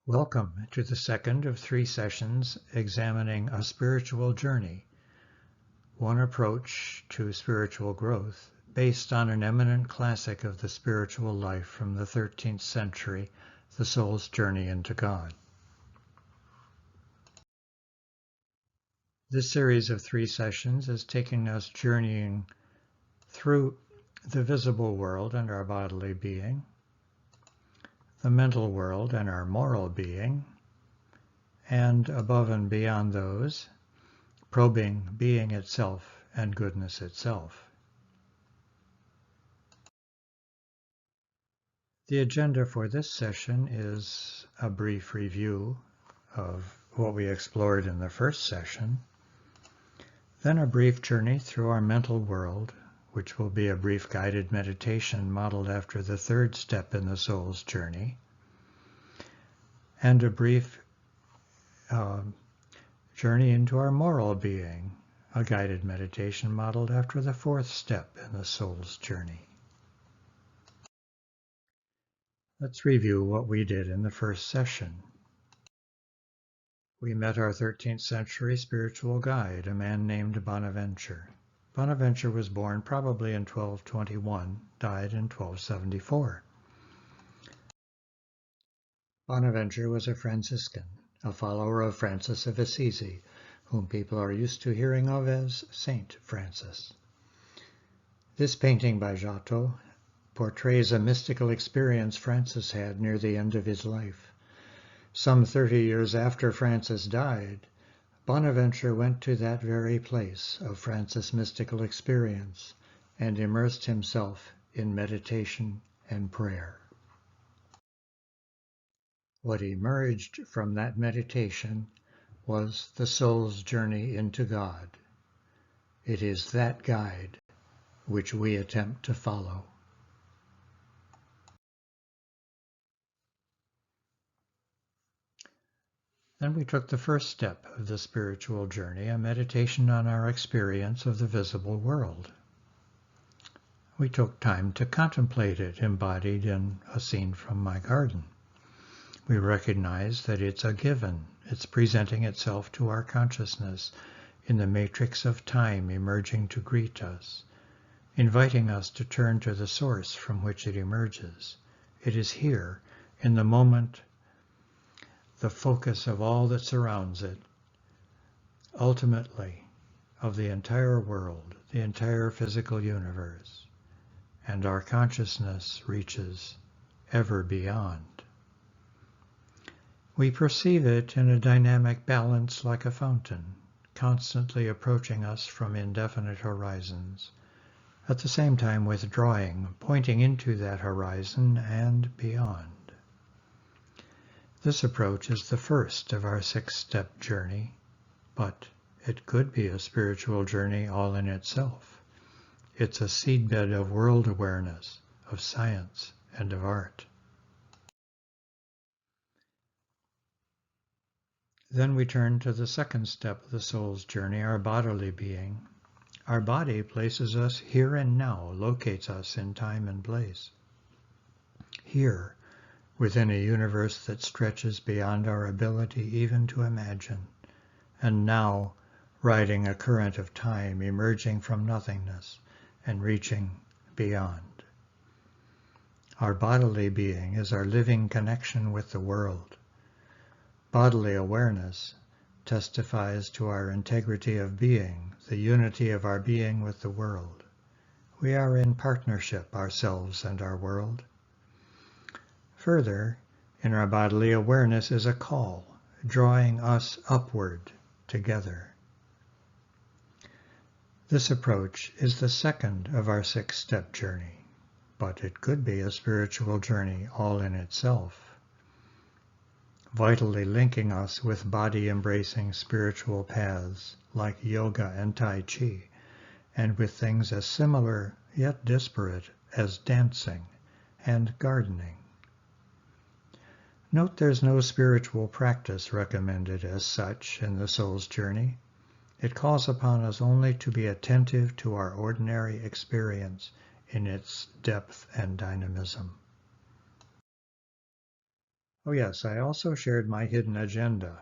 Welcome to the second of 3 sessions examining a spiritual journey, one approach to spiritual growth based on an eminent classic of the spiritual life from the 13th century, The Soul's Journey into God. This series of 3 sessions is taking us journeying through the visible world and our bodily being, the mental world and our moral being, and above and beyond those, probing being itself and goodness itself. The agenda for this session is a brief review of what we explored in the first session, then a brief journey through our mental world, which will be a brief guided meditation modeled after the third step in the soul's journey, and a brief journey into our moral being, a guided meditation modeled after the fourth step in the soul's journey. Let's review what we did in the first session. We met our 13th century spiritual guide, a man named Bonaventure. Bonaventure was born probably in 1221, died in 1274. Bonaventure was a Franciscan, a follower of Francis of Assisi, whom people are used to hearing of as Saint Francis. This painting by Giotto portrays a mystical experience Francis had near the end of his life. Some 30 years after Francis died, Bonaventure went to that very place of Francis' mystical experience and immersed himself in meditation and prayer. What emerged from that meditation was the soul's journey into God. It is that guide which we attempt to follow. Then we took the first step of the spiritual journey, a meditation on our experience of the visible world. We took time to contemplate it embodied in a scene from my garden. We recognize that it's a given. It's presenting itself to our consciousness in the matrix of time emerging to greet us, inviting us to turn to the source from which it emerges. It is here, in the moment, the focus of all that surrounds it, ultimately of the entire world, the entire physical universe, and our consciousness reaches ever beyond. We perceive it in a dynamic balance like a fountain, constantly approaching us from indefinite horizons, at the same time withdrawing, pointing into that horizon and beyond. This approach is the first of our 6-step journey, but it could be a spiritual journey all in itself. It's a seedbed of world awareness, of science, and of art. Then we turn to the second step of the soul's journey, our bodily being. Our body places us here and now, locates us in time and place. Here, within a universe that stretches beyond our ability even to imagine, and now riding a current of time emerging from nothingness and reaching beyond. Our bodily being is our living connection with the world. Bodily awareness testifies to our integrity of being, the unity of our being with the world. We are in partnership, ourselves and our world. Further, in our bodily awareness is a call, drawing us upward together. This approach is the second of our 6-step journey, but it could be a spiritual journey all in itself, vitally linking us with body-embracing spiritual paths like yoga and Tai Chi, and with things as similar yet disparate as dancing and gardening. Note there's no spiritual practice recommended as such in the soul's journey. It calls upon us only to be attentive to our ordinary experience in its depth and dynamism. Oh yes, I also shared my hidden agenda.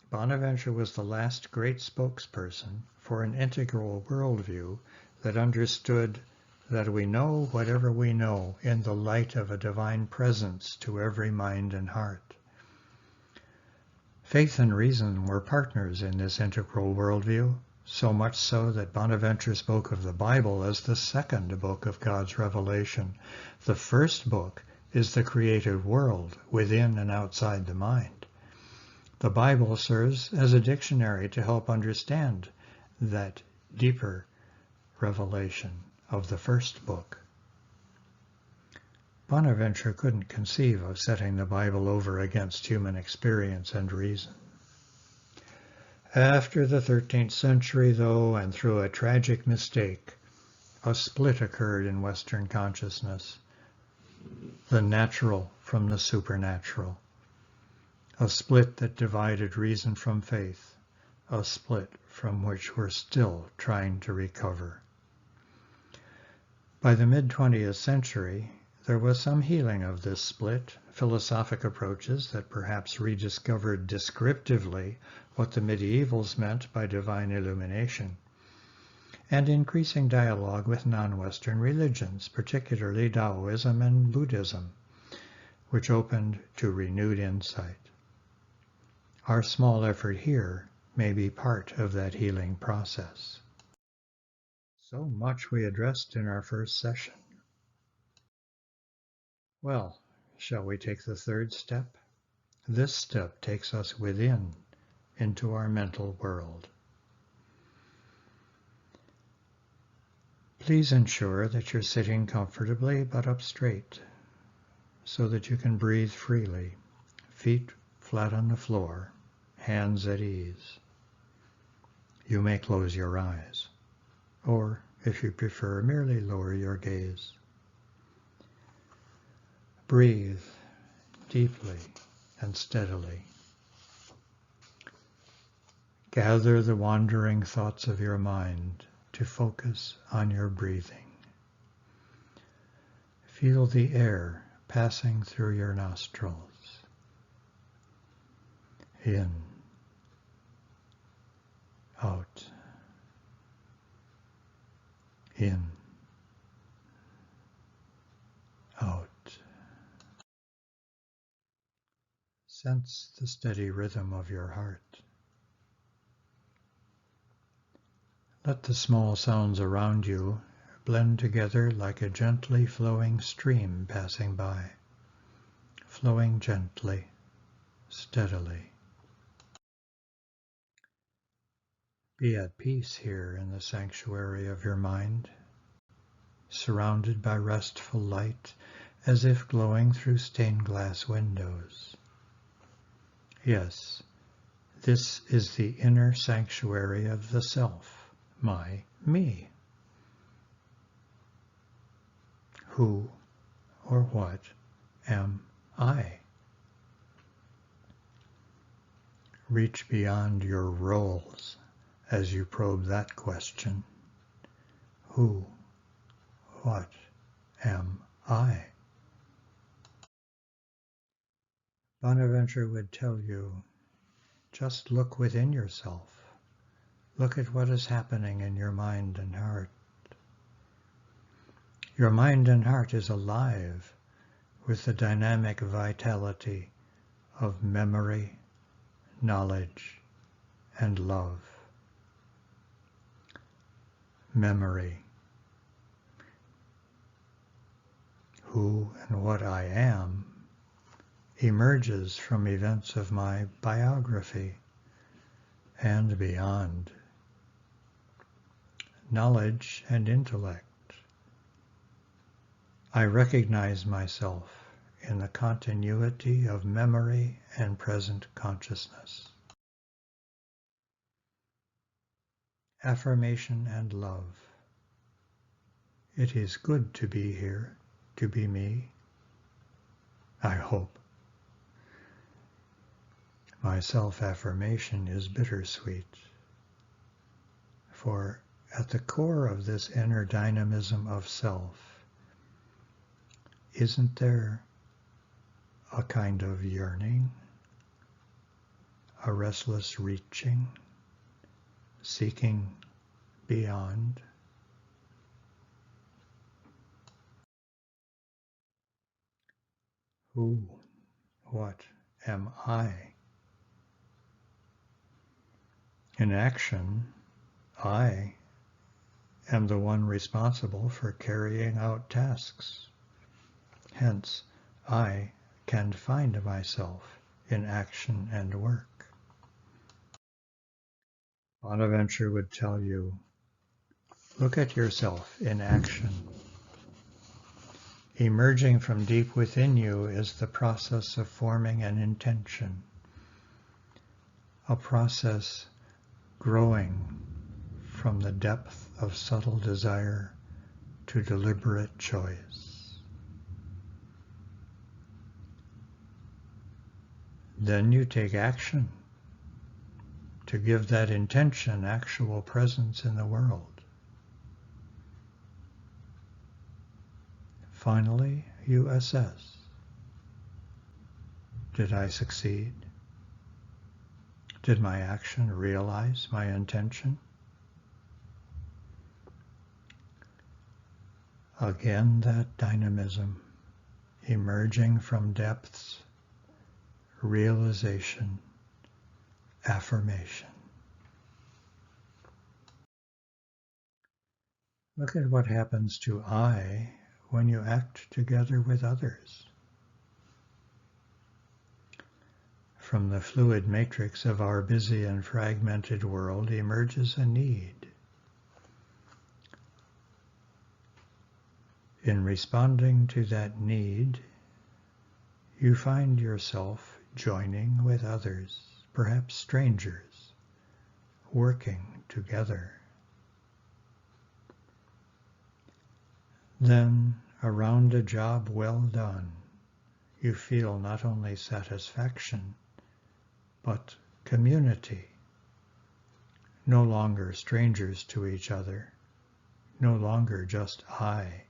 Bonaventure was the last great spokesperson for an integral worldview that understood that we know whatever we know in the light of a divine presence to every mind and heart. Faith and reason were partners in this integral worldview, so much so that Bonaventure spoke of the Bible as the second book of God's revelation. The first book is the created world within and outside the mind. The Bible serves as a dictionary to help understand that deeper revelation of the first book. Bonaventure couldn't conceive of setting the Bible over against human experience and reason. After the 13th century, though, and through a tragic mistake, a split occurred in Western consciousness, the natural from the supernatural, a split that divided reason from faith, a split from which we're still trying to recover. By the mid-20th century, there was some healing of this split, philosophic approaches that perhaps rediscovered descriptively what the medievals meant by divine illumination, and increasing dialogue with non-Western religions, particularly Taoism and Buddhism, which opened to renewed insight. Our small effort here may be part of that healing process. So much we addressed in our first session. Well, shall we take the third step? This step takes us within, into our mental world. Please ensure that you're sitting comfortably but up straight, so that you can breathe freely, feet flat on the floor, hands at ease. You may close your eyes, or, if you prefer, merely lower your gaze. Breathe deeply and steadily. Gather the wandering thoughts of your mind to focus on your breathing. Feel the air passing through your nostrils. In, out, in, out. Sense the steady rhythm of your heart. Let the small sounds around you blend together like a gently flowing stream passing by, flowing gently, steadily. Be at peace here in the sanctuary of your mind, surrounded by restful light as if glowing through stained glass windows. Yes, this is the inner sanctuary of the self, my me. Who or what am I? Reach beyond your roles as you probe that question. Who, what am I? Bonaventure would tell you, just look within yourself. Look at what is happening in your mind and heart. Your mind and heart is alive with the dynamic vitality of memory, knowledge, and love. Memory. Who and what I am emerges from events of my biography and beyond. Knowledge and intellect. I recognize myself in the continuity of memory and present consciousness. Affirmation and love. It is good to be here, to be me. I hope. My self-affirmation is bittersweet, for at the core of this inner dynamism of self, isn't there a kind of yearning, a restless reaching, seeking beyond. Who, what am I? In action, I am the one responsible for carrying out tasks. Hence, I can find myself in action and work. Bonaventure would tell you, look at yourself in action. Emerging from deep within you is the process of forming an intention, a process growing from the depth of subtle desire to deliberate choice. Then you take action to give that intention actual presence in the world. Finally, you assess. Did I succeed? Did my action realize my intention? Again, that dynamism, emerging from depths, realization, affirmation. Look at what happens to I when you act together with others. From the fluid matrix of our busy and fragmented world emerges a need. In responding to that need, you find yourself joining with others, perhaps strangers, working together. Then, around a job well done, you feel not only satisfaction, but community. No longer strangers to each other, no longer just I,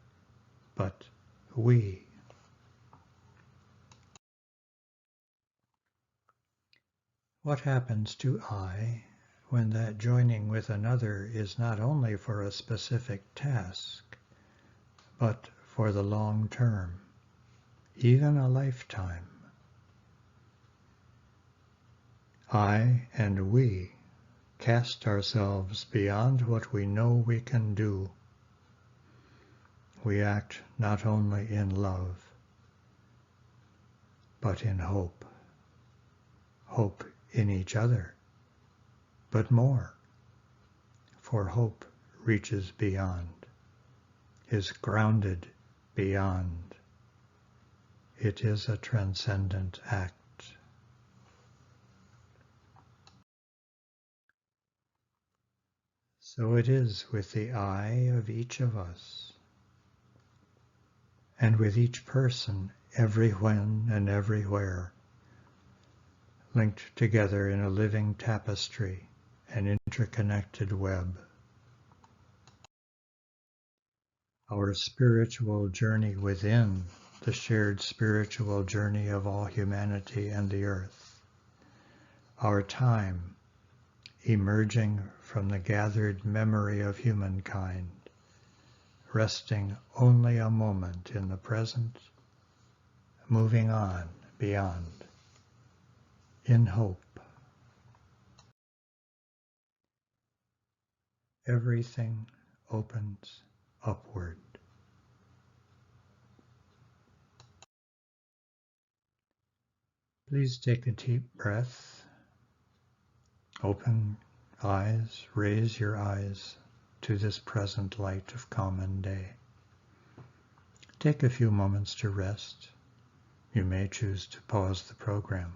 but we. What happens to I when that joining with another is not only for a specific task, but for the long term, even a lifetime? I and we cast ourselves beyond what we know we can do. We act not only in love, but in hope. Hope in each other, but more, for hope reaches beyond, is grounded beyond. It is a transcendent act. So it is with the I of each of us, and with each person every when and everywhere, linked together in a living tapestry, an interconnected web. Our spiritual journey within the shared spiritual journey of all humanity and the earth. Our time emerging from the gathered memory of humankind, resting only a moment in the present, moving on beyond, in hope. Everything opens upward. Please take a deep breath. Open eyes, raise your eyes to this present light of common day. Take a few moments to rest. You may choose to pause the program.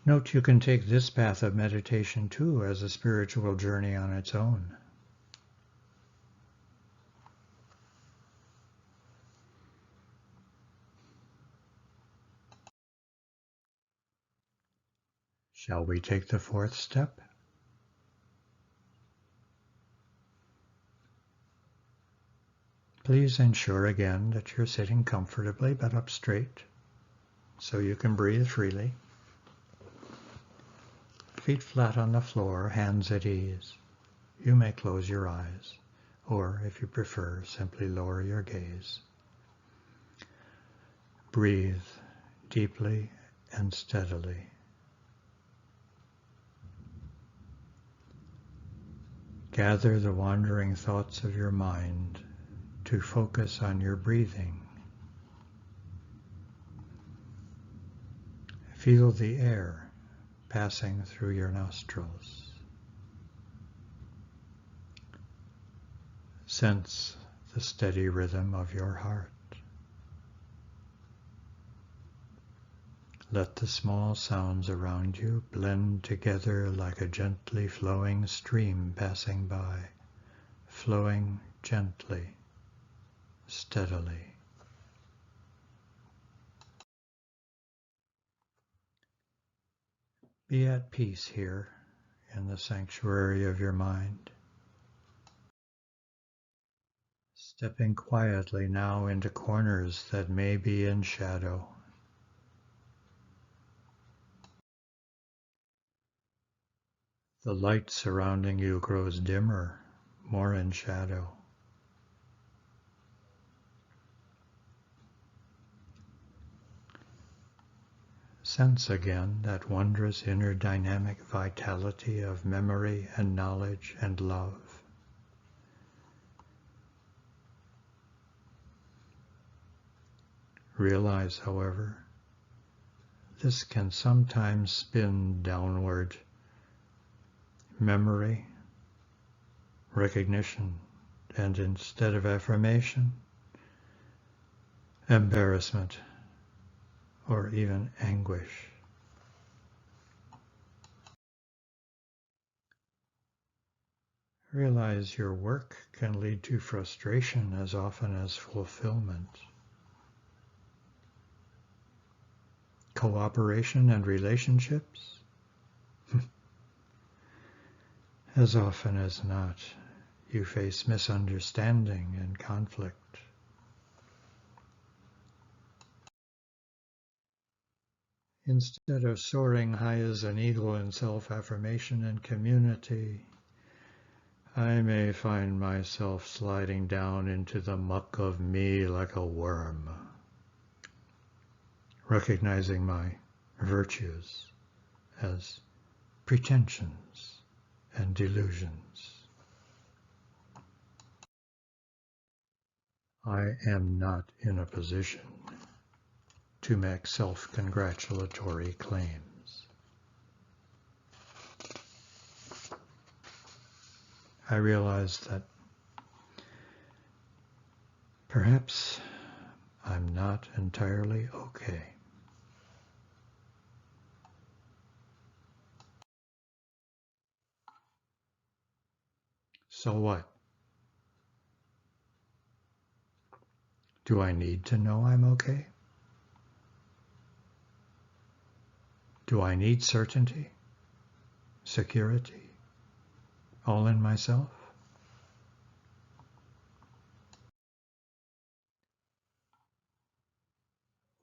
Note you can take this path of meditation too as a spiritual journey on its own. Shall we take the fourth step? Please ensure again that you're sitting comfortably but up straight so you can breathe freely. Feet flat on the floor, hands at ease. You may close your eyes, or if you prefer, simply lower your gaze. Breathe deeply and steadily. Gather the wandering thoughts of your mind to focus on your breathing. Feel the air passing through your nostrils. Sense the steady rhythm of your heart. Let the small sounds around you blend together like a gently flowing stream passing by, flowing gently, steadily. Be at peace here in the sanctuary of your mind. Stepping quietly now into corners that may be in shadow. The light surrounding you grows dimmer, more in shadow. Sense again that wondrous inner dynamic vitality of memory and knowledge and love. Realize, however, this can sometimes spin downward. Memory, recognition, and instead of affirmation, embarrassment, or even anguish. Realize your work can lead to frustration as often as fulfillment. Cooperation and relationships? As often as not, you face misunderstanding and conflict. Instead of soaring high as an eagle in self-affirmation and community, I may find myself sliding down into the muck of me like a worm, recognizing my virtues as pretensions and delusions. I am not in a position to make self-congratulatory claims. I realize that perhaps I'm not entirely okay. So what? Do I need to know I'm okay? Do I need certainty, security, all in myself?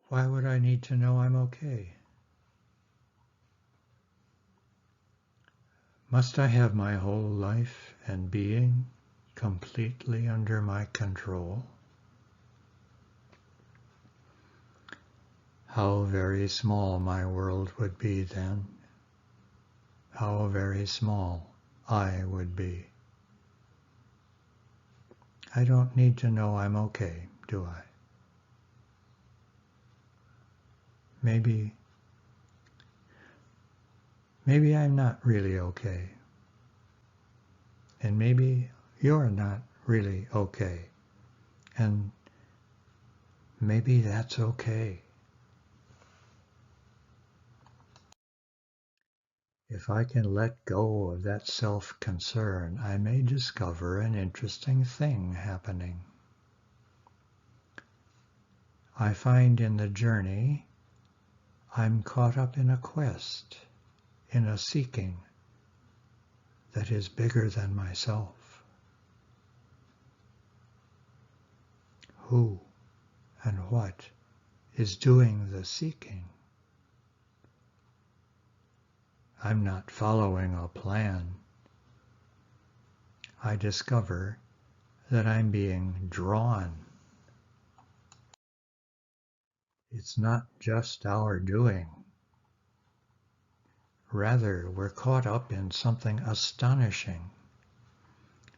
Why would I need to know I'm okay? Must I have my whole life and being completely under my control? How very small my world would be then. How very small I would be. I don't need to know I'm okay, do I? Maybe I'm not really okay. And maybe you're not really okay. And maybe that's okay. If I can let go of that self-concern, I may discover an interesting thing happening. I find in the journey, I'm caught up in a quest, in a seeking that is bigger than myself. who and what is doing the seeking. I'm not following a plan. I discover that I'm being drawn. It's not just our doing. Rather, we're caught up in something astonishing.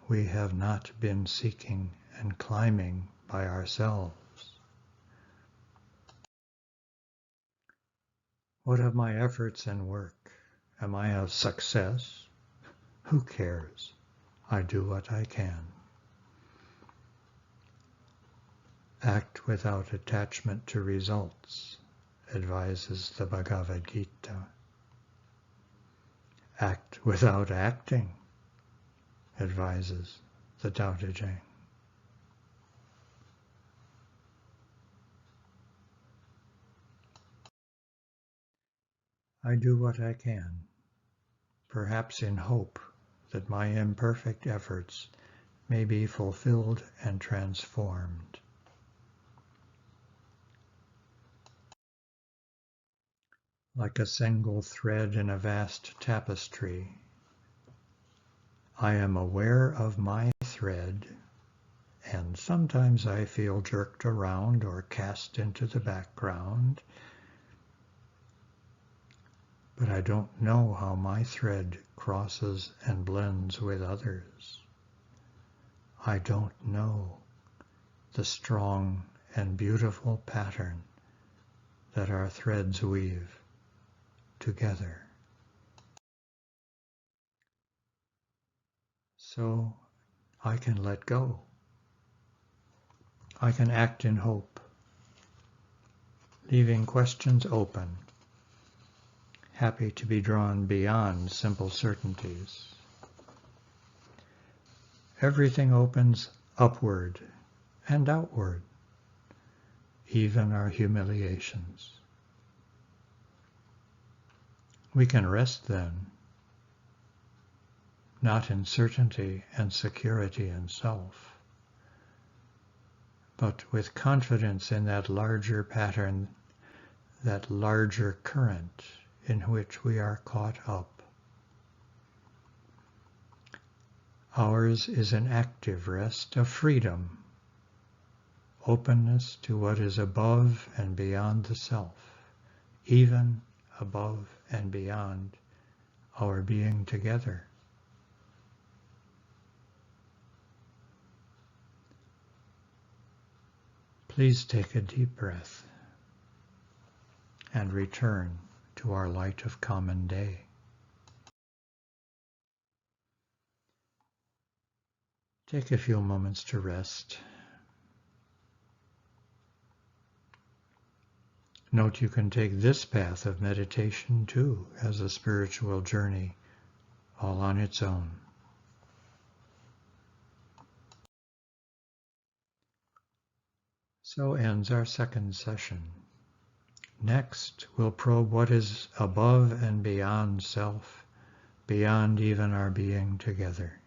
We have not been seeking and climbing by ourselves. What of my efforts and work? Am I a success? Who cares? I do what I can. Act without attachment to results, advises the Bhagavad Gita. Act without acting, advises the Tao Te Ching. I do what I can, perhaps in hope that my imperfect efforts may be fulfilled and transformed. Like a single thread in a vast tapestry, I am aware of my thread, and sometimes I feel jerked around or cast into the background, but I don't know how my thread crosses and blends with others. I don't know the strong and beautiful pattern that our threads weave together. So I can let go. I can act in hope, leaving questions open, happy to be drawn beyond simple certainties. Everything opens upward and outward, even our humiliations. We can rest then, not in certainty and security in self, but with confidence in that larger pattern, that larger current in which we are caught up. Ours is an active rest of freedom, openness to what is above and beyond the self, even above and beyond our being together. Please take a deep breath and return to our light of common day. Take a few moments to rest. Note you can take this path of meditation too as a spiritual journey all on its own. So ends our second session. Next, we'll probe what is above and beyond self, beyond even our being together.